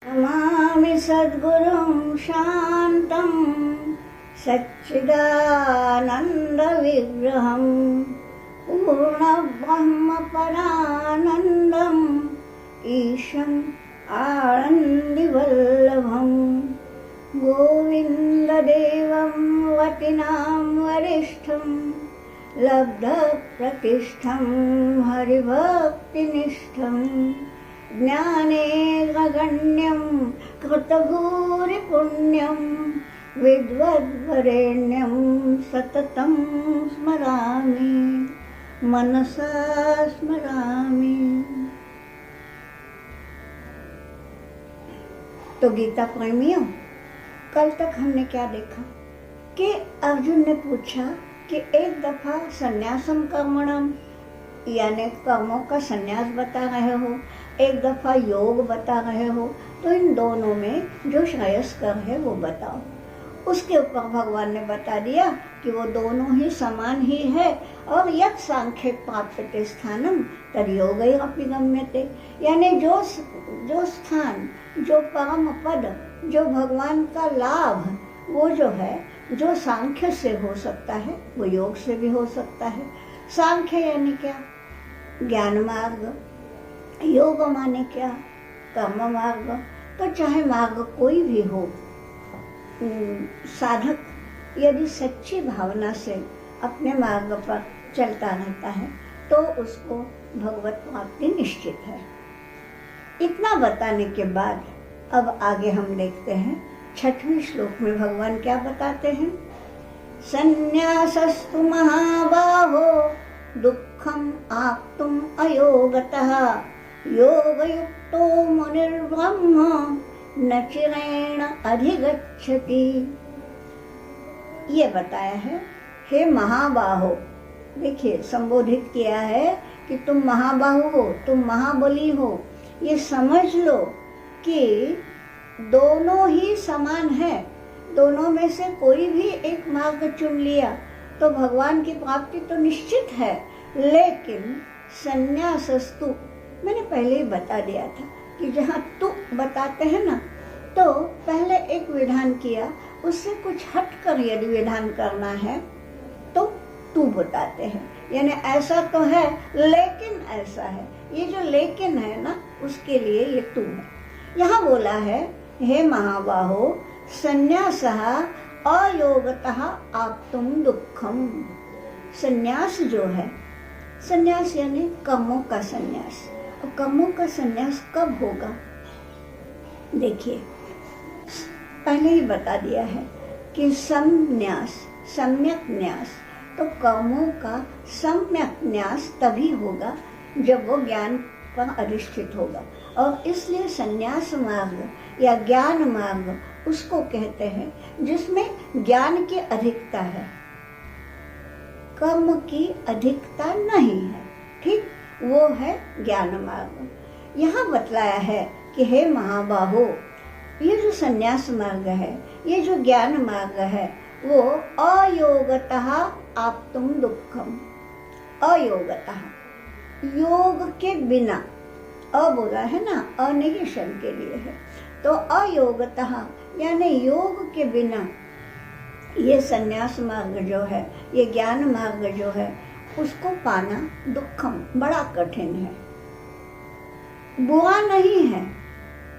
नमामि सद्गुरुं शान्तं सच्चिदानन्दविग्रहं पूर्णब्रह्मपरानन्दम् ईशम् आनन्दिवल्लभं गोविन्ददेवं वतिनां वरिष्ठं लब्धप्रतिष्ठं हरिभक्तिनिष्ठं ज्ञाने गगण्यं कृतभूरिपुण्यं विद्वद्वरेण्यं सततं स्मरामि मनसा स्मरामि। तो गीता प्रेमियों, कल तक हमने क्या देखा कि अर्जुन ने पूछा कि एक दफा संन्यासम कर्मणम यानी कर्मों का संन्यास बता रहे हो, एक दफा योग बता रहे हो, तो इन दोनों में जो श्रेयस्कर है वो बताओ। उसके ऊपर भगवान ने बता दिया कि वो दोनों ही समान ही है और यत् सांख्ये प्राप्यते स्थानम तद योगैरपि गम्यते, यानी जो स्थान, जो परम पद, जो भगवान का लाभ, वो जो है जो सांख्य से हो सकता है वो योग से भी हो सकता है। सांख्य यानी क्या? ज्ञान मार्ग। योग माने क्या? कर्म मार्ग। तो चाहे मार्ग कोई भी हो, साधक यदि सच्ची भावना से अपने मार्ग पर चलता रहता है तो उसको भगवत प्राप्ति निश्चित है। इतना बताने के बाद अब आगे हम देखते हैं 6वें श्लोक में भगवान क्या बताते हैं। संन्यासस्तु महाबाहो दुःखम् आप्तुम् अयोगतः योगयुक्तो मुनिर्ब्रह्म न चिरेण अधिगच्छति। ये बताया है, हे महाबाहो, देखिए संबोधित किया है कि तुम महाबाहु हो, तुम महाबली हो। ये समझ लो कि दोनों ही समान है, दोनों में से कोई भी एक मार्ग चुन लिया तो भगवान की प्राप्ति तो निश्चित है। लेकिन संन्यासस्तु, मैंने पहले ही बता दिया था कि जहाँ तू बताते हैं ना, तो पहले एक विधान किया, उससे कुछ हट कर यदि विधान करना है तो तू बताते हैं, यानी ऐसा तो है लेकिन ऐसा है। ये जो लेकिन है ना, उसके लिए ये तू है। यहाँ बोला है, हे महाबाहो संन्यासः अयोगतः आप्तुं दुःखम। संन्यास जो है, संन्यास यानी कर्मों का संन्यास। और कर्मों का संन्यास कब होगा? देखिए पहले ही बता दिया है कि संन्यास, सम्यक न्यास, तो कर्मों का सम्यक न्यास तभी होगा जब वो ज्ञान पर अधिष्ठित होगा। और इसलिए संन्यास मार्ग या ज्ञान मार्ग उसको कहते हैं जिसमें ज्ञान की अधिकता है, कर्म की अधिकता नहीं है। ठीक, वो है ज्ञान मार्ग। यहाँ बतलाया है कि हे महाबाहो, ये जो संन्यास मार्ग है, ये जो ज्ञान मार्ग है, वो अयोगतः आप्तुं दुःखम। अयोगतः, योग के बिना, अ बोला है ना, अनिगेशन के लिए है, तो अयोगतः यानी योग के बिना ये संन्यास मार्ग जो है, ये ज्ञान मार्ग जो है, उसको पाना दुःखम, बड़ा कठिन है। बुरा नहीं है,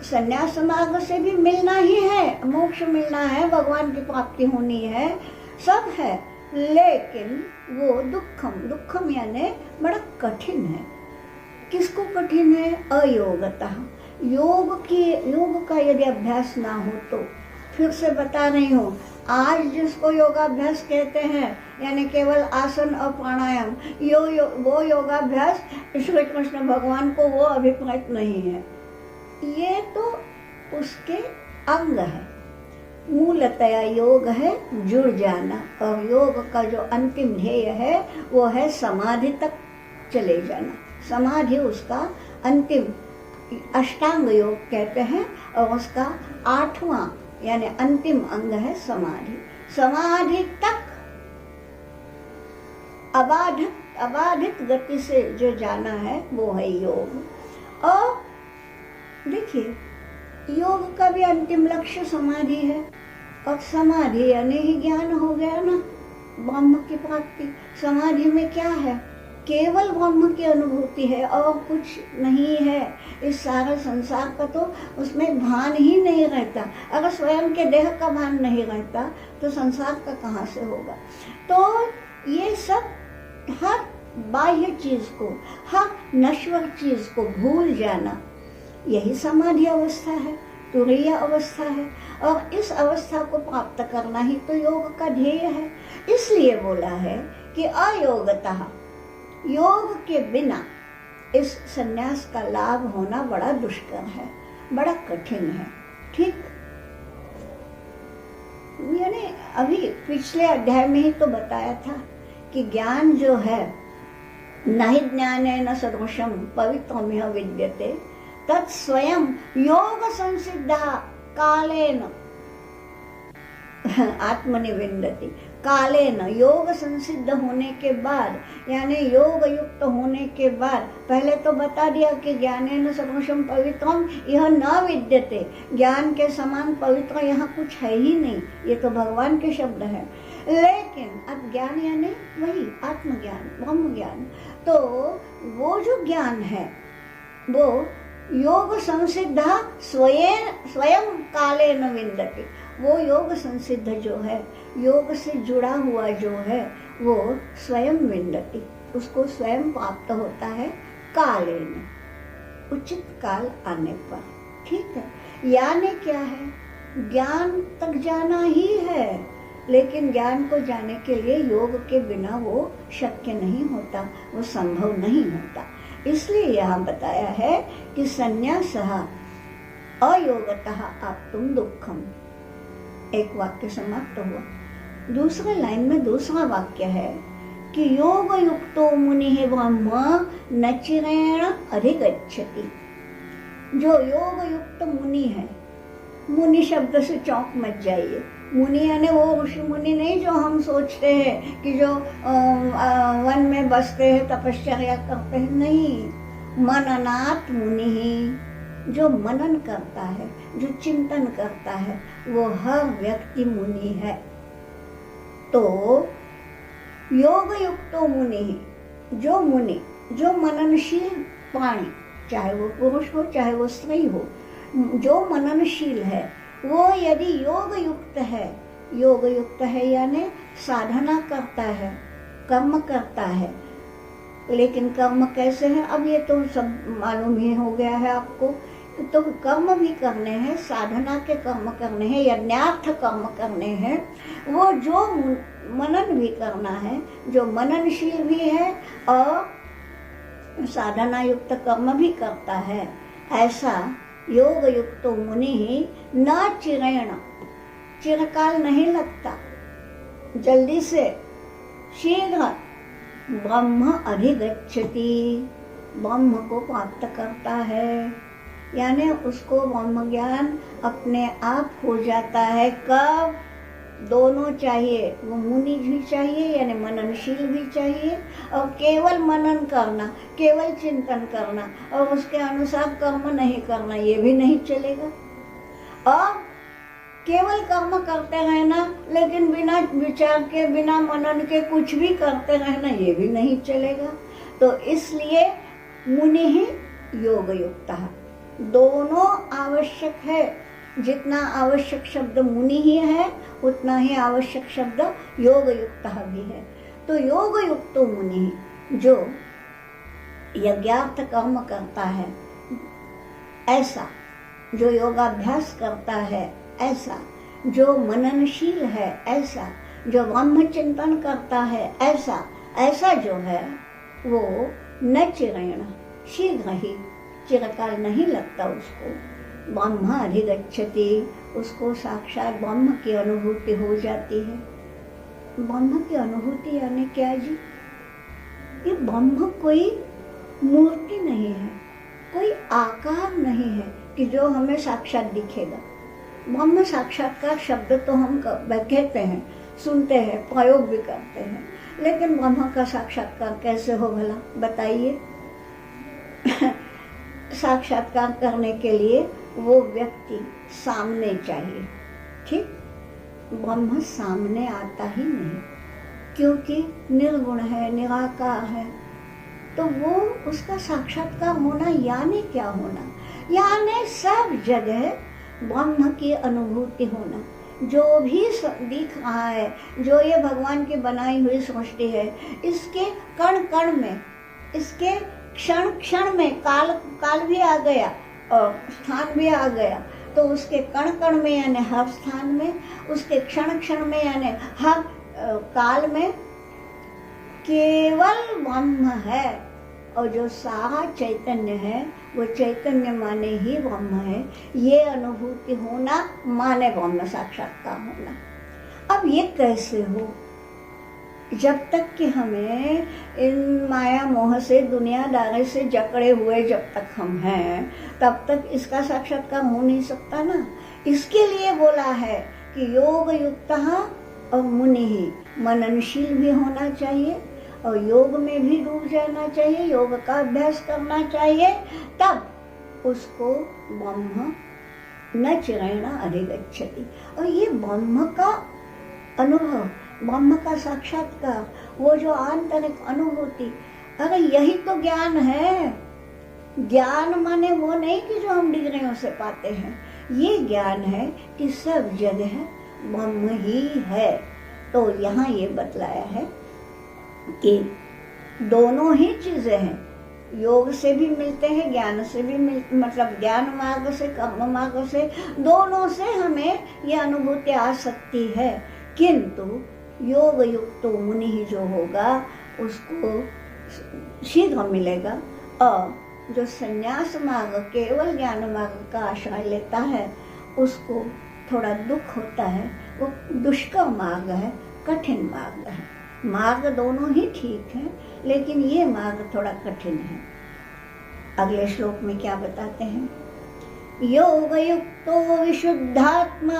संन्यास मार्ग से भी मिलना ही है, मोक्ष मिलना है, भगवान की प्राप्ति होनी है, सब है, लेकिन वो दुःखम, दुःखम यानी बड़ा कठिन है। किसको कठिन है? अयोगतः। योग का यदि अभ्यास ना हो तो, फिर से बता रही हूँ, आज जिसको योगाभ्यास कहते हैं यानी केवल आसन और प्राणायाम, वो योगाभ्यास श्री कृष्ण भगवान को वो अभिप्रेत नहीं है। ये तो उसके अंग है। मूलतया योग है जुड़ जाना, और योग का जो अंतिम ध्येय है वो है समाधि तक चले जाना। समाधि उसका अंतिम, अष्टांग योग कहते हैं, और उसका 8वां यानी अंतिम अंग है समाधि। समाधि तक अबाधित गति से जो जाना है वो है योग। और देखिए योग का भी अंतिम लक्ष्य समाधि है, और समाधि यानी ही ज्ञान हो गया ना, ब्रह्म की प्राप्ति। समाधि में क्या है? केवल ब्रह्म की अनुभूति है और कुछ नहीं है। इस सारे संसार का तो उसमें भान ही नहीं रहता। अगर स्वयं के देह का भान नहीं रहता तो संसार का कहाँ से होगा? तो ये सब हर बाह्य चीज को, हर नश्वर चीज को भूल जाना, यही समाधि अवस्था है, तुरीय अवस्था है। और इस अवस्था को प्राप्त करना ही तो योग का ध्येय है। इसलिए बोला है कि अयोगतः, योग के बिना इस संन्यास का लाभ होना बड़ा दुष्कर है, बड़ा कठिन है। ठीक, यानी अभी पिछले अध्याय में ही तो बताया था कि ज्ञान जो है, नहि ज्ञानेन सदृशं पवित्रमिह विद्यते तत्स्वयं योग संसिद्धा कालेन आत्मनिविन्दति। कालेन, योग संसिद्ध होने के बाद, यानी योग युक्त होने के बाद, पहले तो बता दिया कि ज्ञानेन सदृशं पवित्रम यह न विद्यते, ज्ञान के समान पवित्र यहाँ कुछ है ही नहीं, ये तो भगवान के शब्द है। लेकिन अब ज्ञान यानी वही आत्मज्ञान, ब्रह्म ज्ञान। तो वो जो ज्ञान है वो योग संसिद्धा स्वयं कालेन विन्दति। वो योग संसिद्ध जो है, योग से जुड़ा हुआ जो है, वो स्वयं विन्दति, उसको स्वयं प्राप्त होता है कालेन, उचित काल आने पर। ठीक है, यानी क्या है? ज्ञान तक जाना ही है, लेकिन ज्ञान को जाने के लिए योग के बिना वो शक्य नहीं होता, वो संभव नहीं होता। इसलिए यहाँ बताया है कि संन्यासः अयोगतः आप्तुं दुःखम्। एक वाक्य समाप्त हुआ। दूसरे लाइन में दूसरा वाक्य है कि योग युक्तो मुनिः ब्रह्म न चिरेण अधिगच्छति। जो योग युक्त मुनि है, मुनि शब्द से चौंक मत जाइए। मुनि यानी वो ऋषि मुनि नहीं जो हम सोचते हैं कि जो वन में बसते हैं, तपश्चर्या करते हैं, नहीं। मननात् मुनि, जो मनन करता है, जो चिंतन करता है, वो हर व्यक्ति मुनि है। तो योग युक्तो मुनि, जो मुनि, जो मननशील प्राणी, चाहे वो पुरुष हो चाहे वो स्त्री हो, जो मननशील है, वो यदि योग युक्त है, योग युक्त है यानी साधना करता है, कर्म करता है। लेकिन कर्म कैसे है? अब ये तो सब मालूम ही हो गया है आपको। तो कर्म भी करने हैं, साधना के कर्म करने हैं, यज्ञार्थ कर्म करने हैं। वो जो मनन भी करना है, जो मननशील भी है और साधना युक्त कर्म भी करता है, ऐसा योग युक्तो मुनि न चिरेण, चिरकाल नहीं लगता, जल्दी से, शीघ्र ब्रह्म अधिगच्छति, ब्रह्म को प्राप्त करता है। यानी उसको ब्रह्म ज्ञान अपने आप हो जाता है। कब? दोनों चाहिए, वो मुनि भी चाहिए यानी मननशील भी चाहिए, और केवल मनन करना, केवल चिंतन करना और उसके अनुसार कर्म नहीं करना, ये भी नहीं चलेगा। और केवल कर्म करते रहना लेकिन बिना विचार के, बिना मनन के कुछ भी करते रहना, ये भी नहीं चलेगा। तो इसलिए मुनि ही योग युक्त, दोनों आवश्यक है। जितना आवश्यक शब्द मुनि ही है, उतना ही आवश्यक शब्द योग युक्त भी है। तो योग युक्त मुनि जो यज्ञार्थ कर्म करता है ऐसा, जो योगाभ्यास करता है ऐसा, जो मननशील है ऐसा, जो ब्रह्म चिंतन करता है ऐसा, ऐसा जो है वो न चिरेण, शीघ्र ही, चिरकाल नहीं लगता उसको, ब्रह्म अधिगच्छति, उसको साक्षात ब्रह्म की अनुभूति हो जाती है। ब्रह्म की अनुभूति यानी क्या जी? ये ब्रह्म कोई मूर्ति नहीं है, कोई आकार नहीं है कि जो हमें साक्षात दिखेगा। ब्रह्म साक्षात्कार शब्द तो हम कहते हैं, सुनते हैं, प्रयोग भी करते हैं, लेकिन ब्रह्म का साक्षात्कार कैसे हो भला बताइए? साक्षात्कार करने के लिए वो व्यक्ति सामने चाहिए। ठीक, ब्रह्म सामने आता ही नहीं, क्योंकि निर्गुण है, निराकार है। तो वो उसका साक्षात्कार होना यानी क्या होना? यानी सब जगह ब्रह्म की अनुभूति होना। जो भी दिख रहा है, जो ये भगवान की बनाई हुई सृष्टि है, इसके कण कण में, इसके क्षण क्षण में, काल भी आ गया और स्थान भी आ गया, तो उसके कण कण में यानी हर स्थान में, उसके क्षण क्षण में यानी हर काल में केवल ब्रह्म है। और जो सारा चैतन्य है वो चैतन्य माने ही ब्रह्म है। ये अनुभूति होना माने ब्रह्म साक्षात्कार होना। अब ये कैसे हो? जब तक कि हमें इन माया मोह से, दुनियादारी से जकड़े हुए जब तक हम हैं, तब तक इसका साक्षात्कार हो नहीं सकता ना। इसके लिए बोला है कि योग युक्तः और मुनि ही, मननशील भी होना चाहिए और योग में भी डूब जाना चाहिए, योग का अभ्यास करना चाहिए, तब उसको ब्रह्म न चिरेण अधिगच्छति। और ये ब्रह्म का अनुभव, ब्रह्म का साक्षात्कार, वो जो आंतरिक अनुभूति, अरे यही तो ज्ञान है। ज्ञान माने वो नहीं कि जो हम डिग्रियों से पाते हैं, ये ज्ञान है कि सब जगह ब्रह्म ही है। तो यहाँ ये बतलाया है कि दोनों ही चीजें हैं, योग से भी मिलते हैं, ज्ञान से भी मतलब ज्ञान मार्ग से, कर्म मार्ग से, दोनों से हमें ये अनुभूति आ सकती है। किंतु योग युक्त मुनि ही जो होगा उसको शीघ्र मिलेगा, और जो संन्यास मार्ग, केवल ज्ञान मार्ग का आश्रय लेता है, उसको थोड़ा दुख होता है। वो दुष्कर मार्ग है, कठिन मार्ग है। मार्ग दोनों ही ठीक है, लेकिन ये मार्ग थोड़ा कठिन है। अगले श्लोक में क्या बताते हैं? योग युक्तो विशुद्धात्मा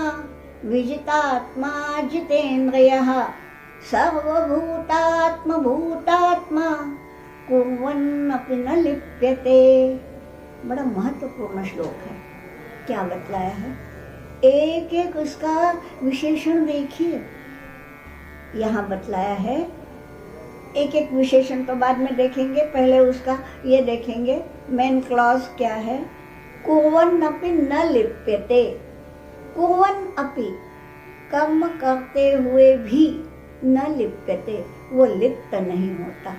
विजितात्मा जितेन्द्रियः सर्वभूतात्म भूतात्मा कुर्वन्नपि न लिप्यते। बड़ा महत्वपूर्ण श्लोक है। क्या बतलाया है? एक एक उसका विशेषण देखिए। यहाँ बतलाया है, एक एक विशेषण तो बाद में देखेंगे, पहले उसका ये देखेंगे मेन क्लॉज क्या है। कुर्वन् अपि न लिप्यते। कुर्वन् अपि, कर्म करते हुए भी, न लिप्यते, वो लिप्त नहीं होता।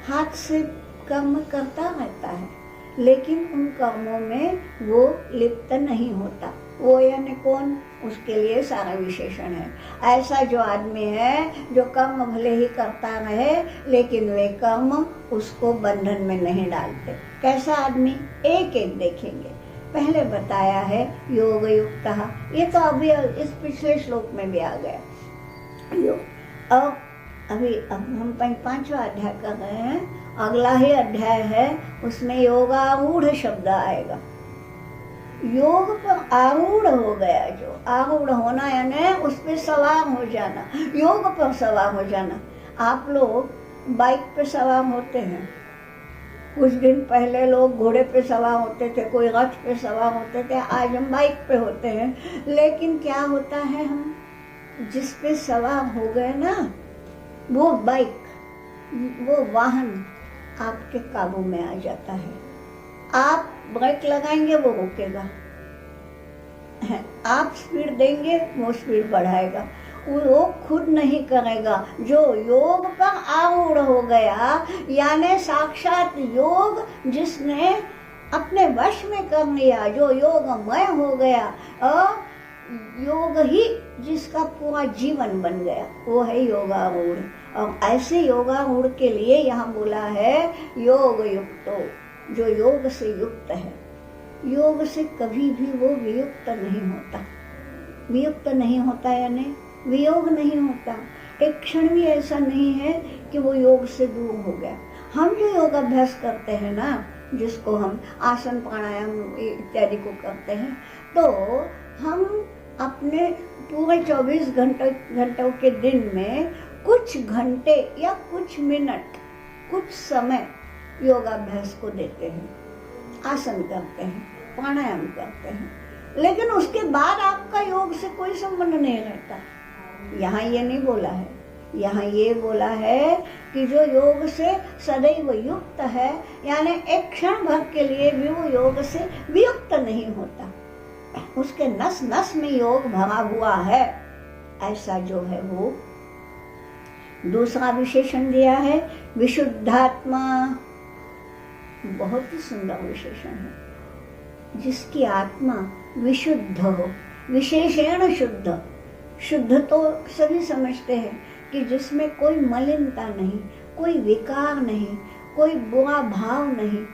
हाथ से कर्म करता रहता है, लेकिन उन कर्मों में वो लिप्त नहीं होता। वो यानी कौन? उसके लिए सारा विशेषण है। ऐसा जो आदमी है जो कर्म भले ही करता रहे, लेकिन वे कर्म उसको बंधन में नहीं डालते। कैसा आदमी? एक एक देखेंगे। पहले बताया है योग युक्तः, ये तो अभी इस पिछले श्लोक में भी आ गया योग। और अभी अब हम 5वां अध्याय कर रहे हैं, अगला ही अध्याय है, उसमें योगारूढ़ शब्द आएगा। योग पर आरूढ़ हो गया, जो आरूढ़ होना यानी उस पर सवार हो जाना, योग पर सवार हो जाना। आप लोग बाइक पे सवार होते हैं, कुछ दिन पहले लोग घोड़े पे सवार होते थे, कोई रथ पे सवार होते थे, आज हम बाइक पे होते हैं। लेकिन क्या होता है, हम जिस पे सवार हो गए ना, वो बाइक, वो वाहन आपके काबू में आ जाता है। आप ब्रेक लगाएंगे वो रुकेगा, आप स्पीड देंगे वो स्पीड बढ़ाएगा, वो खुद नहीं करेगा। जो योग पर आरूढ़ हो गया, यानी साक्षात योग जिसने अपने वश में कर लिया, जो योगमय हो गया और योग ही जिसका पूरा जीवन बन गया, वो है योगारूढ़। और ऐसे योगारूढ़ के लिए यहाँ बोला है योग युक्तो, जो योग से युक्त है। योग से कभी भी वो वियुक्त नहीं होता। वियुक्त नहीं होता यानी वियोग नहीं होता। एक क्षण भी ऐसा नहीं है कि वो योग से दूर हो गया। हम जो योग अभ्यास करते हैं ना, जिसको हम आसन प्राणायाम इत्यादि को करते हैं, तो हम अपने पूरे 24 घंटों के दिन में कुछ घंटे या कुछ मिनट, कुछ समय योगाभ्यास को देते हैं, आसन करते हैं, प्राणायाम करते हैं, लेकिन उसके बाद आपका योग से कोई संबंध नहीं रहता। यहाँ ये नहीं बोला है, यहाँ ये बोला है कि जो योग से सदैव युक्त है, यानी एक क्षण भर के लिए भी वो योग से वियुक्त नहीं होता, उसके नस नस में योग भरा हुआ है, ऐसा जो है वो दूसरा विशेषण दिया है विशुद्धात्मा। बहुत ही सुंदर विशेषण है, जिसकी आत्मा विशुद्ध हो, विशेषण शुद्ध। शुद्ध तो सभी समझते हैं कि जिसमें कोई मलिनता नहीं, कोई विकार नहीं, कोई बुरा भाव नहीं,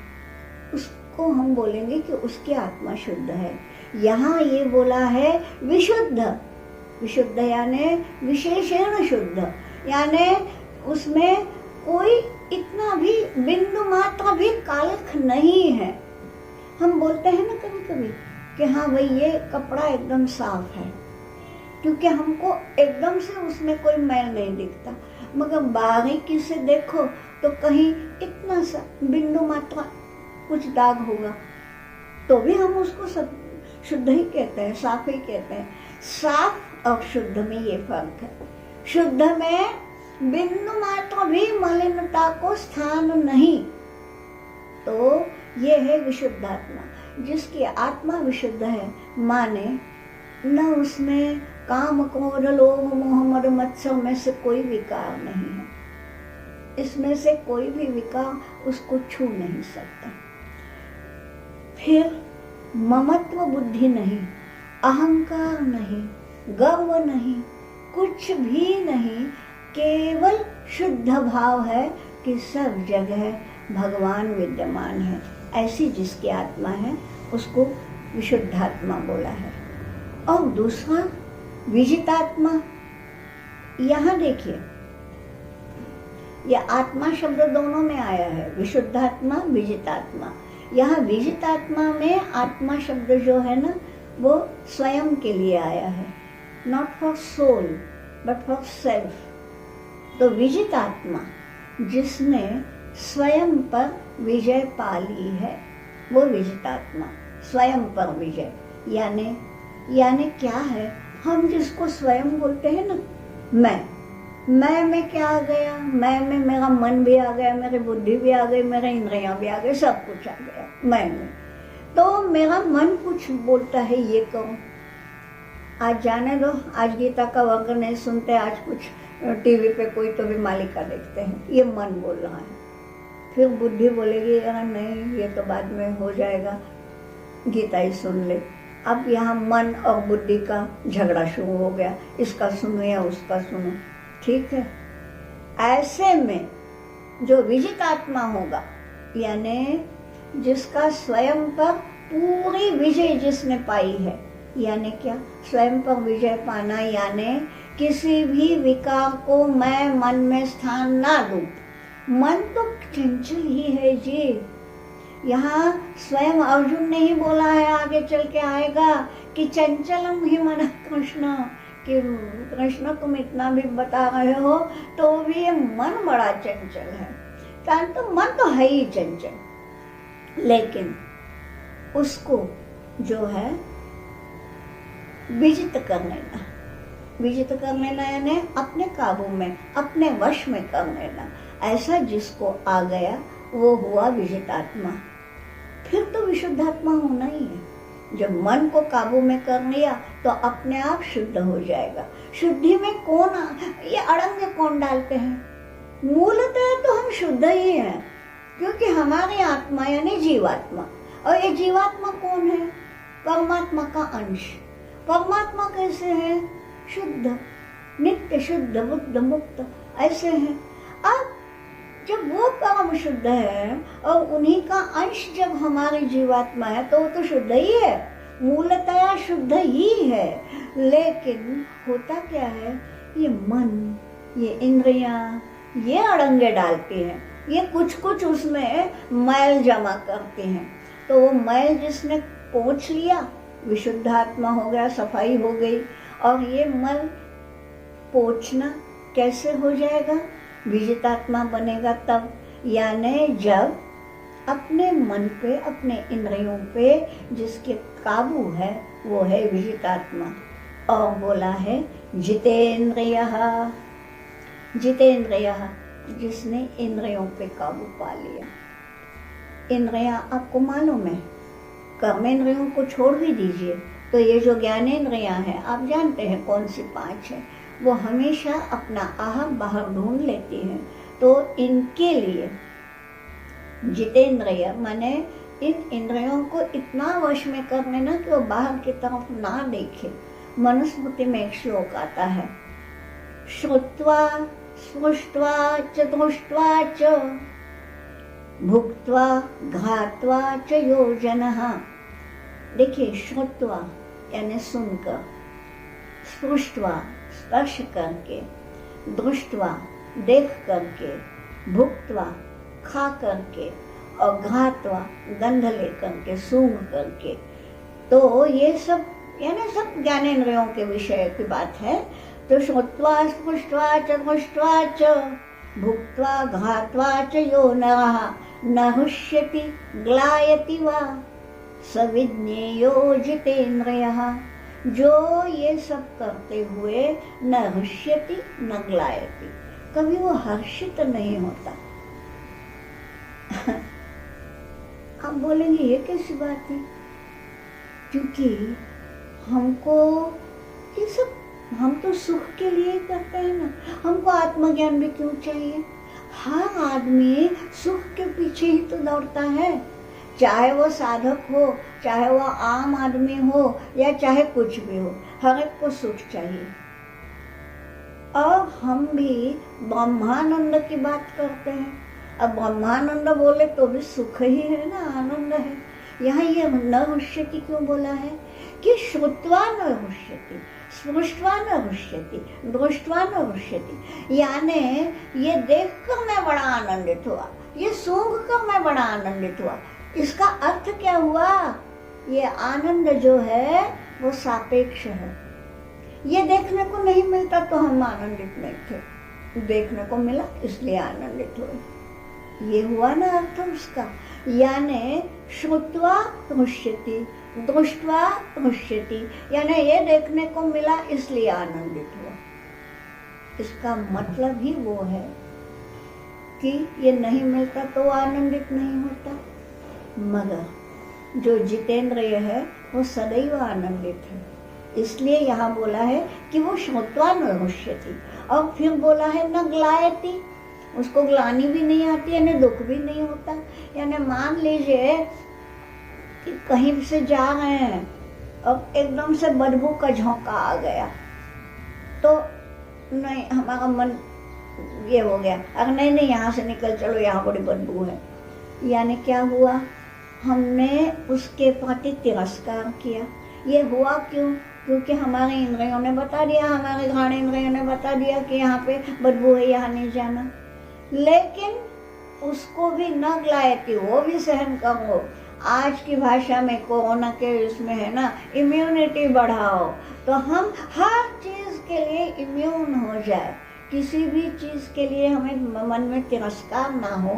उसको हम बोलेंगे कि उसकी आत्मा शुद्ध है। यहाँ ये बोला है विशुद्ध। विशुद्ध यानी विशेषण शुद्ध, यानी उसमें कोई इतना भी बिंदु मात्र भी कालख नहीं है। हम बोलते हैं ना कभी कभी कि हाँ भाई ये कपड़ा एकदम साफ है, क्योंकि हमको एकदम से उसमें कोई मैल नहीं दिखता, मगर बारीकी से देखो तो कहीं इतना सा बिंदु मात्र कुछ दाग होगा, तो भी हम उसको सब शुद्ध ही कहते हैं, साफ ही कहते हैं। साफ और शुद्ध में ये फर्क है। शुद्ध में बिंदु मात्र भी मलिनता को स्थान नहीं, तो ये है विशुद्धात्मा। जिसकी आत्मा विशुद्ध है माने न उसमें काम क्रोध लोभ मोह मद मत्सर में से कोई विकार नहीं है, इसमें से कोई भी विकार उसको छू नहीं सकता। फिर ममत्व बुद्धि नहीं, अहंकार नहीं, गर्व नहीं, कुछ भी नहीं, केवल शुद्ध भाव है कि सब जगह भगवान विद्यमान है। ऐसी जिसकी आत्मा है उसको विशुद्धात्मा बोला है। और दूसरा विजितात्मा। यहाँ देखिए, यह आत्मा शब्द दोनों में आया है, विशुद्धात्मा विजितात्मा। यहाँ विजितात्मा में आत्मा शब्द जो है ना वो स्वयं के लिए आया है, not for soul but for self. तो विजितात्मा जिसने स्वयं पर विजय पा ली है वो विजितात्मा। स्वयं पर विजय यानी क्या है? हम जिसको स्वयं बोलते हैं ना, मैं में क्या आ गया? मैं में मेरा मन भी आ गया, मेरी बुद्धि भी आ गई, मेरे इंद्रियां भी आ गए, सब कुछ आ गया मैं में। तो मेरा मन कुछ बोलता है ये करो, आज जाने दो, आज गीता का वर्ग नहीं सुनते, आज कुछ टीवी पे कोई तो भी मालिका देखते हैं, ये मन बोल रहा है। फिर बुद्धि बोलेगी यार नहीं, ये तो बाद में हो जाएगा, गीता ही सुन ले। अब यहाँ मन और बुद्धि का झगड़ा शुरू हो गया, इसका सुनो या उसका सुनो, ठीक है। ऐसे में जो विजित आत्मा होगा, यानी जिसका स्वयं पर पूरी विजय जिसने पाई है, यानी क्या? स्वयं पर विजय पाना यानी किसी भी विकार को मैं मन में स्थान ना दूं। मन तो चंचल ही है जी। यहाँ स्वयं अर्जुन ने ही बोला है, आगे चल के आएगा कि चंचलम ही मन कृष्ण, कि कृष्ण तुम इतना भी बता रहे हो तो भी ये मन बड़ा चंचल है। तो मन तो है ही चंचल, लेकिन उसको जो है विजित कर लेना। विजित कर लेना यानी अपने काबू में, अपने वश में कर लेना। ऐसा जिसको आ गया वो हुआ विजितात्मा। फिर तो विशुद्धात्मा होना ही है। जब मन को काबू में कर लिया तो अपने आप शुद्ध हो जाएगा। शुद्धि में कौन ये अड़ंगे कौन डालते हैं? मूलतः तो हम शुद्ध ही हैं, क्योंकि हमारी आत्मा यानी जीवात्मा, और ये जीवात्मा कौन है? परमात्मा का अंश। परमात्मा कैसे है? शुद्ध, नित्य शुद्ध, बुद्ध, मुक्त, ऐसे हैं। अब जब वो परम शुद्ध है और उन्हीं का अंश जब हमारी जीवात्मा है तो वो तो शुद्ध ही है, मूलतः शुद्ध ही है। लेकिन होता क्या है, ये मन, ये इंद्रियां, ये अड़ंगे डालती हैं, ये कुछ कुछ उसमें मैल जमा करती हैं। तो वो मैल जिसने पोंछ लिया, विशुद्धात्मा हो गया, सफाई हो गई। और ये मल पोंछना कैसे हो जाएगा? विजितात्मा बनेगा तब, यानी जब अपने मन पे, अपने इंद्रियों पे जिसके काबू है वो है विजितात्मा। और बोला है जितेंद्रियः, जितेंद्रियः जिसने इंद्रियों पे काबू पा लिया। इंद्रियां आपको मालूम है, कर्मेंद्रियों को छोड़ भी दीजिए तो ये जो ज्ञानेंद्रियां हैं आप जानते हैं कौन सी 5 है, वो हमेशा अपना आह बाहर ढूंढ लेती हैं। तो इनके लिए जितेंद्रिय माने इन इंद्रियों को इतना वश में कर लेना कि वो बाहर की तरफ ना देखे। मनुस्मृति में एक श्लोक आता है, श्रुत्वा स्पृष्ट्वा च दृष्ट्वा च भुक्त्वा घात्वा च योजनः। देखिए, श्रुत्वा यानी सुनकर, स्पृष्ट्वा स्पर्श करके, दृष्ट्वा देख करके, भुक्त्वा खा करके, और घात्वा गंध लेकर के, सूंघ करके। तो ये सब यानी सब ज्ञानेंद्रियों के विषय की बात है। तो श्रुत्वा स्पृष्ट्वा च दृष्ट्वा च भुक्त्वा घात्वा च यो नरः न हृष्यति ग्लायति वा सविज्ञेयो जितेन्द्रियः। जो ये सब करते हुए न हृष्यति न ग्लायति, कभी वो हर्षित नहीं होता। आप बोलेंगे ये कैसी बात है, क्योंकि हमको ये सब, हम तो सुख के लिए करते हैं ना, हमको आत्मज्ञान भी क्यों चाहिए। हर आदमी सुख के पीछे ही तो दौड़ता है, चाहे वो साधक हो, चाहे वो आम आदमी हो, या चाहे कुछ भी हो, हर एक को सुख चाहिए। और हम भी ब्रह्मानंद की बात करते हैं। अब ब्रह्मानंद बोले तो भी सुख ही है ना, आनंद है। यहाँ ये न हृष्यति क्यों बोला है कि श्रुत्वा न हृष्यति, स्पृष्ट्वा न हृष्यति, दृष्ट्वा न हृष्यति। यानी ये देखकर मैं बड़ा आनंदित हुआ, ये सूंघ कर मैं बड़ा आनंदित हुआ। इसका अर्थ क्या हुआ, ये आनंद जो है वो सापेक्ष है। ये देखने को नहीं मिलता तो हम आनंदित नहीं थे, देखने को मिला इसलिए आनंदित हुए। ये हुआ ना अर्थ उसका। यानी श्रुत्वा हृष्यति, दृष्ट्वा हृष्यति, यानी ये देखने को मिला इसलिए आनंदित हुआ। इसका मतलब ही वो है कि ये नहीं मिलता तो आनंदित नहीं होता। मगर जो जितेंद्रिय है वो सदैव आनंदित है। इसलिए यहाँ बोला है कि वो श्रुत्वा न हृष्यति, और फिर बोला है न ग्लायति, उसको ग्लानि भी नहीं आती, यानी दुख भी नहीं होता। यानी मान लीजिए कि कहीं से जा रहे हैं और एकदम से बदबू का झोंका आ गया, तो नहीं, हमारा मन ये हो गया, अरे नहीं नहीं यहाँ से निकल चलो, यहाँ बड़ी बदबू है। यानी क्या हुआ, हमने उसके प्रति तिरस्कार किया। ये हुआ क्यों, क्योंकि हमारे इंद्रियों ने बता दिया, हमारे घाण इंद्रियों ने बता दिया कि यहाँ पे बदबू है, यहाँ नहीं जाना। लेकिन उसको भी न ग्लायति, वो भी सहन करो। आज की भाषा में कोरोना के इसमें है ना, इम्यूनिटी बढ़ाओ, तो हम हर चीज के लिए इम्यून हो जाए। किसी भी चीज के लिए हमें मन में तिरस्कार ना हो,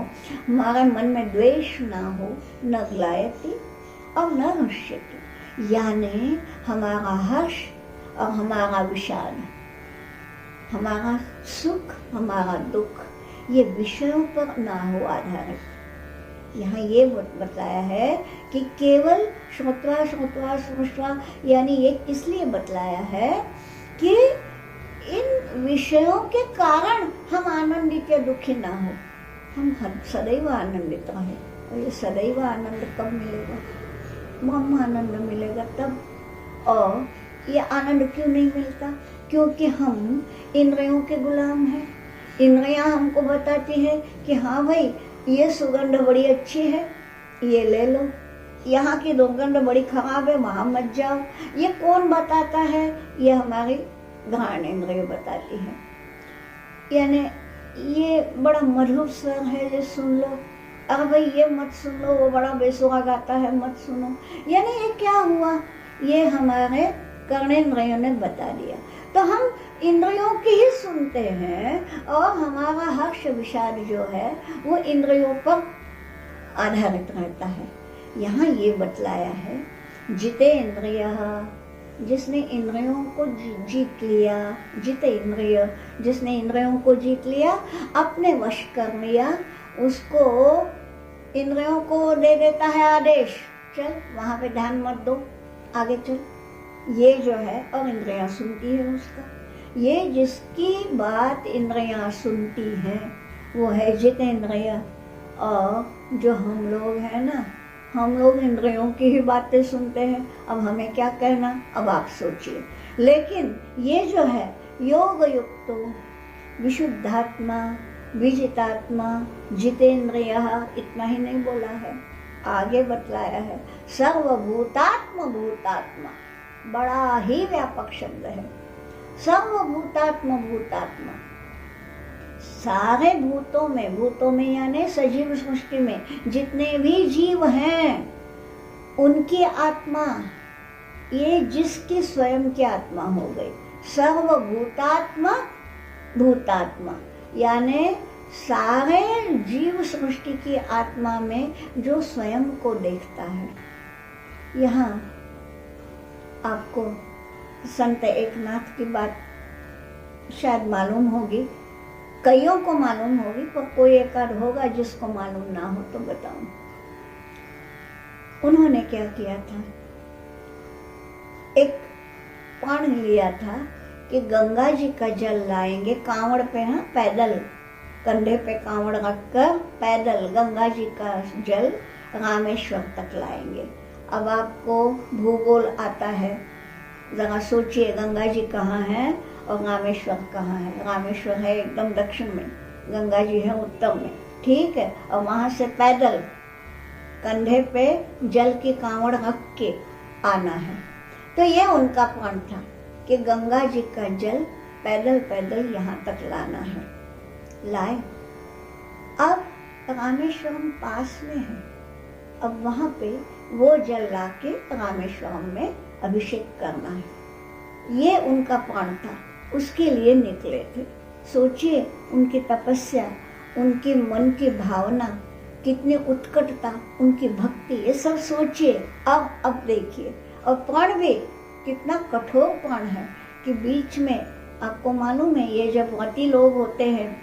हमारे मन में द्वेष ना हो। न ग्लायति और न हृष्यति, यानी हमारा हर्ष और हमारा विषाद, हमारा सुख हमारा दुख, ये विषयों पर ना हो आधारित। यहाँ ये बताया है कि केवल श्रुत्वा श्रुत्वा स्पृष्ट्वा, यानी ये इसलिए बतलाया है कि इन विषयों के कारण हम आनंदित या दुखी ना हो, हम सदैव आनंदित रहे। और ये सदैव आनंद कब मिलेगा, ब्रह्म आनंद मिलेगा तब। और ये आनंद क्यों नहीं मिलता, क्योंकि हम इंद्रियों के गुलाम हैं। इंद्रियां हमको बताती है कि हाँ भाई ये सुगंध बड़ी अच्छी है, ये ले लो, यहाँ की दुर्गंध बड़ी खराब है, वहां मत जाओ। ये कौन बताता है, ये हमारी घ्राण इंद्रिय बताती है। यानी ये बड़ा मधुर स्वर है, ये सुन लो, अरे भाई ये मत सुन लो, वो बड़ा बेसुरा गाता है, मत सुनो। यानी ये क्या हुआ, ये हमारे कर्णेंद्रियों ने बता दिया। तो हम इंद्रियों की ही सुनते हैं और हमारा हर्ष विषाद जो है वो इंद्रियों पर आधारित रहता है। यहाँ ये बतलाया है, जितेंद्रियः, जिसने इंद्रियों को जीत लिया, जितेंद्रिय, जिसने इंद्रियों को जीत लिया, अपने वश कर लिया, उसको इंद्रियों को दे देता है आदेश, चल वहां पे ध्यान मत दो, आगे चल, ये जो है, और इंद्रियां सुनती है उसका। ये जिसकी बात इंद्रियां सुनती है वो है जितेंद्रिय। और जो हम लोग हैं ना, हम लोग इंद्रियों की ही बातें सुनते हैं, अब हमें क्या कहना, अब आप सोचिए। लेकिन ये जो है योग युक्तो विशुद्धात्मा विजितात्मा जितेंद्रियः, इतना ही नहीं बोला है, आगे बतलाया है सर्वभूतात्म भूतात्मा, बड़ा ही व्यापक शब्द है। सर्वभूतात्म भूतात्मा, सारे भूतों में यानी सजीव सृष्टि में जितने भी जीव हैं उनकी आत्मा, ये जिसकी स्वयं की आत्मा हो गई। सर्वभूतात्मा भूतात्मा यानी सारे जीव सृष्टि की आत्मा में जो स्वयं को देखता है। यहाँ आपको संत एकनाथ की बात शायद मालूम होगी, कईयों को मालूम होगी, पर कोई एक आध होगा जिसको मालूम ना हो तो बताऊं। उन्होंने क्या किया था, एक प्रण लिया था कि गंगा जी का जल लाएंगे कांवड़ पे, हाँ पैदल, कंधे पे कांवड़ रखकर पैदल गंगा जी का जल रामेश्वर तक लाएंगे। अब आपको भूगोल आता है, जरा सोचिए गंगा जी कहाँ है और रामेश्वर कहाँ है। रामेश्वर है एकदम दक्षिण में, गंगा जी है उत्तर में, ठीक है। और वहां से पैदल कंधे पे जल की कांवड़ रख के आना है। तो ये उनका प्रण था कि गंगा जी का जल पैदल पैदल यहाँ तक लाना है। लाए, अब रामेश्वरम पास में है, अब वहां पे वो जल ला के रामेश्वरम में अभिषेक करना है। ये उनका प्रण था, उसके लिए निकले थे। सोचिए उनकी तपस्या, उनकी मन की भावना, कितनी उत्कटता, उनकी भक्ति, ये सब सोचिए। अब देखिए, और प्रण भी कितना कठोर प्रण है कि बीच में, आपको मालूम है ये जब व्रती लोग होते हैं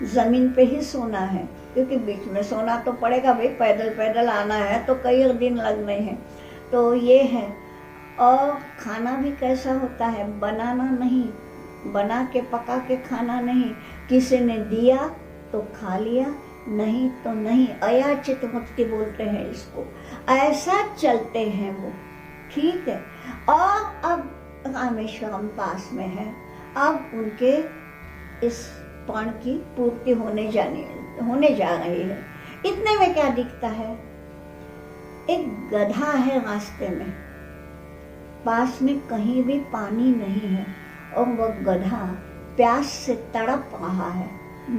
जमीन पे ही सोना है, क्योंकि बीच में सोना तो पड़ेगा भाई, पैदल पैदल आना है तो कई दिन लगने हैं, तो ये है। और खाना भी कैसा होता है, बनाना नहीं, बना के पका के खाना नहीं, किसी ने दिया तो खा लिया, नहीं तो नहीं, अयाचित भक्ति बोलते हैं इसको। ऐसा चलते हैं वो, ठीक है। और अब रामेश्वरम पास में है, अब उनके इस प्रण की पूर्ति होने जा रही है। इतने में क्या दिखता है, एक गधा है रास्ते में, पास में कहीं भी पानी नहीं है, और वह गधा प्यास से तड़प रहा है,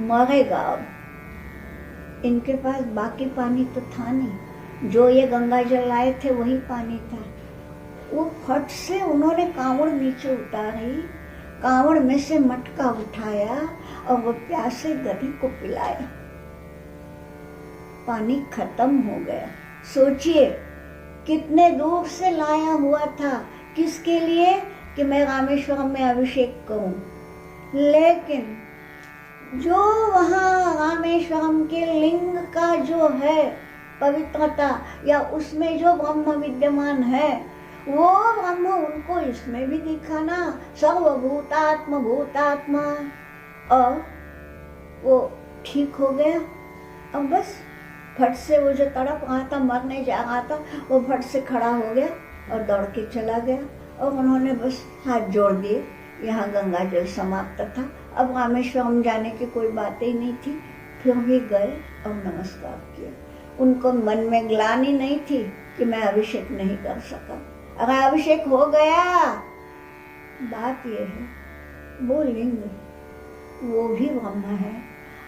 मरेगा। अब इनके पास बाकी पानी तो था नहीं, जो ये गंगा जल लाए थे वही पानी था। वो फट से उन्होंने कांवड़ नीचे उतारी, कांवड़ में से मटका उठाया और वो प्यासे गधे को पिलाया, पानी खत्म हो गया। सोचिए कितने दूर से लाया हुआ था, किसके लिए, कि मैं रामेश्वरम में अभिषेक करूं। लेकिन जो वहां रामेश्वरम के लिंग का जो है पवित्रता, या उसमें जो ब्रह्म विद्यमान है, वो ब्रह्म उनको इसमें भी दिखाना, सर्वभूतात्म भूतात्मा। और वो ठीक हो गया। अब बस फट से वो जो तड़प रहा था, मरने जा रहा था, वो फट से खड़ा हो गया और दौड़ के चला गया। और उन्होंने बस हाथ जोड़ दिए, यहाँ गंगा जल समाप्त था, अब रामेश्वरम जाने की कोई बात ही नहीं थी। फिर भी गए और नमस्कार किया। उनको मन में ग्लानि नहीं थी कि मैं अभिषेक नहीं कर सका। अगर अभिषेक हो गया, बात ये है वो लिंग वो भी ब्रह्म है,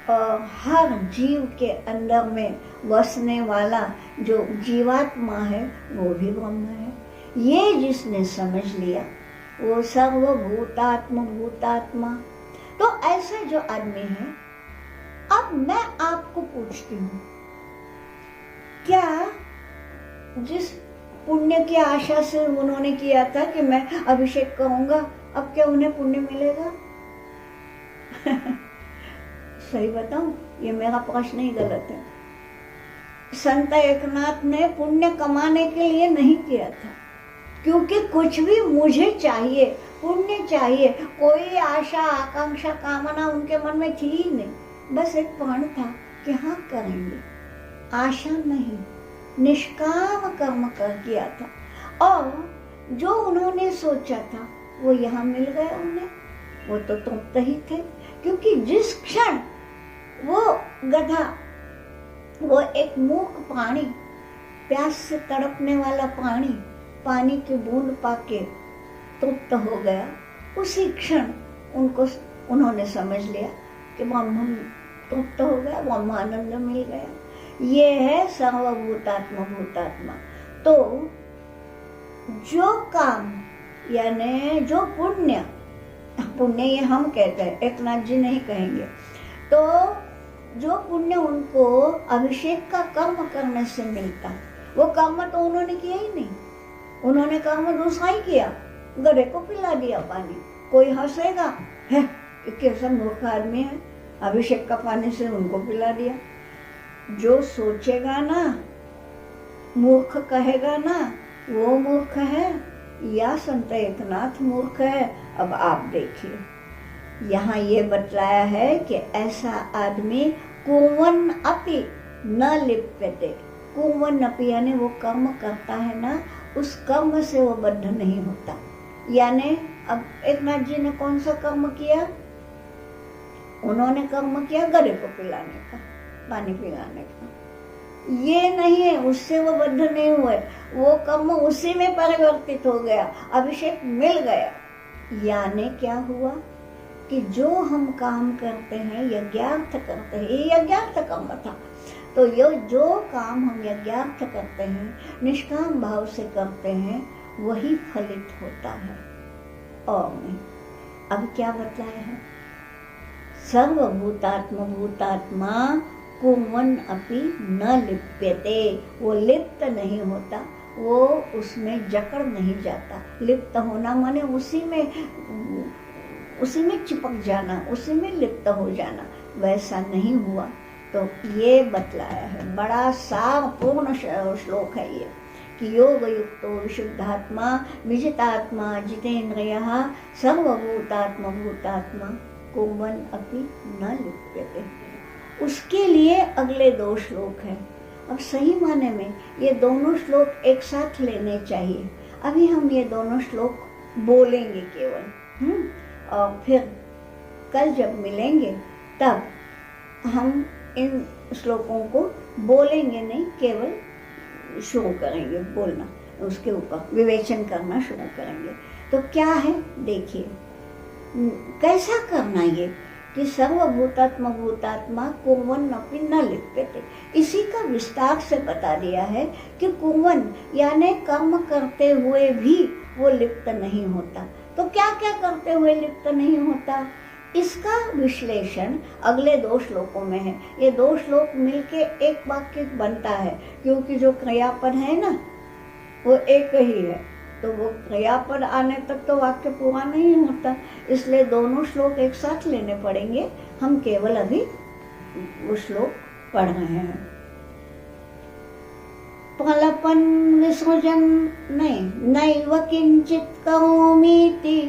और हर जीव के अंदर में बसने वाला जो जीवात्मा है वो भी ब्रह्म है। ये जिसने समझ लिया वो सर्वभूतात्म भूतात्मा। तो ऐसा जो आदमी है, अब मैं आपको पूछती हूँ, जिस पुण्य की आशा से उन्होंने किया था कि मैं अभिषेक करूंगा, अब क्या उन्हें पुण्य मिलेगा? सही बताऊं, ये मेरा प्रश्न ही गलत है। संत एकनाथ ने पुण्य कमाने के लिए नहीं किया था, क्योंकि कुछ भी मुझे चाहिए, पुण्य चाहिए, कोई आशा आकांक्षा कामना उनके मन में थी ही नहीं। बस एक प्रण था कि हाँ करेंगे, आशा नहीं, निष्काम कर्म कर किया था। और जो उन्होंने सोचा था वो यहाँ मिल गया उन्हें। वो तो तृप्त ही थे, क्योंकि जिस क्षण वो गधा, वो एक मूक प्राणी, प्यास से तड़पने वाला प्राणी, पानी की बूंद पाके तृप्त हो गया, उसी क्षण उन्होंने समझ लिया कि ब्रह्म तृप्त हो गया, ब्रह्मानंद मिल गया। ये है सर्वभूतात्मा भूतात्मा। तो जो काम यानी जो पुण्य, पुण्य ये हम कहते हैं, एकनाथ जी नहीं कहेंगे, तो जो पुण्य उनको अभिषेक का कर्म करने से मिलता, वो कर्म तो उन्होंने किया ही नहीं। उन्होंने कर्म दूसरा ही किया, गधे को पिला दिया पानी। कोई हंसेगा, है कैसा मूर्ख आदमी है, अभिषेक का पानी से उनको पिला दिया। जो सोचेगा ना, मूर्ख कहेगा ना, वो मूर्ख है या संत एकनाथ मूर्ख है? अब आप देखिए, यहाँ ये बतलाया है कि ऐसा आदमी कुवन अपि न लिप्यते। कुवन अपि यानी वो कर्म करता है ना, उस कर्म से वो बद्ध नहीं होता। यानी अब एकनाथ जी ने कौन सा कर्म किया? उन्होंने कर्म किया गधे को पिलाने का, पानी पिलाने का। ये नहीं है, उससे वो बद्ध नहीं हुए, वो कर्म उसी में परिवर्तित हो गया, अभिषेक मिल गया। यानी क्या हुआ कि जो हम काम करते हैं, यज्ञार्थ करते हैं, ये यज्ञार्थ कर्म था, तो ये जो काम हम यज्ञार्थ करते हैं, निष्काम भाव से करते हैं, वही फलित होता है और नहीं। अब क्या बताया है? सर्वभूतात्मा भूतात्मा कुवन अपि न लिप्यते। वो लिप्त नहीं होता, वो उसमें जकड़ नहीं जाता। लिप्त होना माने उसी में चिपक जाना, उसी में लिप्त हो जाना, वैसा नहीं हुआ। तो ये बतलाया है, बड़ा सारपूर्ण श्लोक है ये कि योग युक्तो विशुद्धात्मा विजितात्मा जितेन्द्रियः सर्वभूतात्मा भूतात्मा कुवन अपि न लिप्यते। उसके लिए अगले 2 श्लोक हैं। अब सही माने में ये दोनों श्लोक एक साथ लेने चाहिए। अभी हम ये दोनों श्लोक बोलेंगे केवल, और फिर कल जब मिलेंगे तब हम इन श्लोकों को बोलेंगे नहीं, केवल शुरू करेंगे बोलना, उसके ऊपर विवेचन करना शुरू करेंगे। तो क्या है देखिए, कैसा करना ये कि सर्वभूतात्मा भूतात्मा कुवन अपि न लिप्यते। इसी का विस्तार से बता दिया है कि कुवन यानी कर्म करते हुए भी वो लिप्त नहीं होता। तो क्या क्या करते हुए लिप्त नहीं होता, इसका विश्लेषण अगले 2 श्लोकों में है। ये 2 श्लोक मिलके एक वाक्य बनता है, क्योंकि जो क्रियापद है ना वो एक ही है, तो वो क्रियापद आने तक तो वाक्य पूरा नहीं होता, इसलिए दोनों श्लोक एक साथ लेने पड़ेंगे। हम केवल अभी वो श्लोक पढ़ रहे हैं। प्रलपन विसृजन नैव किंचित करोमीति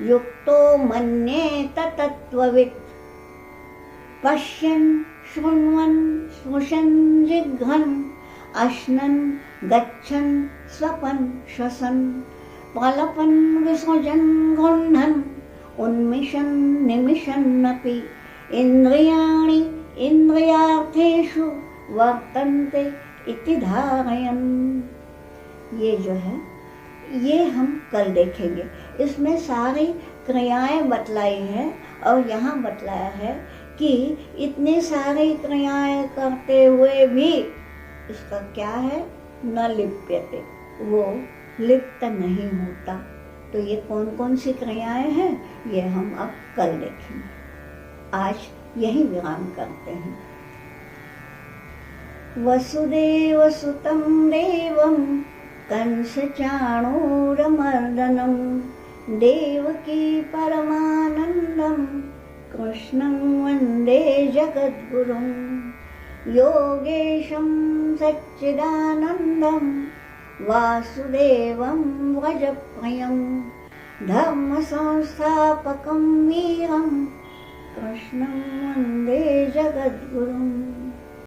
युक्तो मन्येत तत्त्ववित् पश्यन् शृण्वन् स्पृशन् जिघ्रन् अश्नन् गच्छन् स्वपन् श्वसन् प्रलपन् विसृजन् गृह्णन् उन्मिषन् निमिषन्नपि इन्द्रियाणि इन्द्रियार्थेषु वर्तन्ते इति धारयन्। ये जो है ये हम कल देखेंगे। इसमें सारी क्रियाएं बतलाई है और यहाँ बतलाया है कि इतनी सारी क्रियाएं करते हुए भी इसका क्या है, न लिप्यते, वो लिप्त नहीं होता। तो ये कौन कौन सी क्रियाएं हैं ये हम अब कल देखेंगे। आज यही विराम करते हैं। वसुदेवसुतं देवं कंसचाणूरमर्दनं देवकी परमानन्दं कृष्णं वन्दे जगद्गुरुं योगेशं सच्चिदानन्दं वासुदेवं व्रजप्रियं धर्मसंस्थापकं वीरं कृष्णं वन्दे जगद्गुरुम्।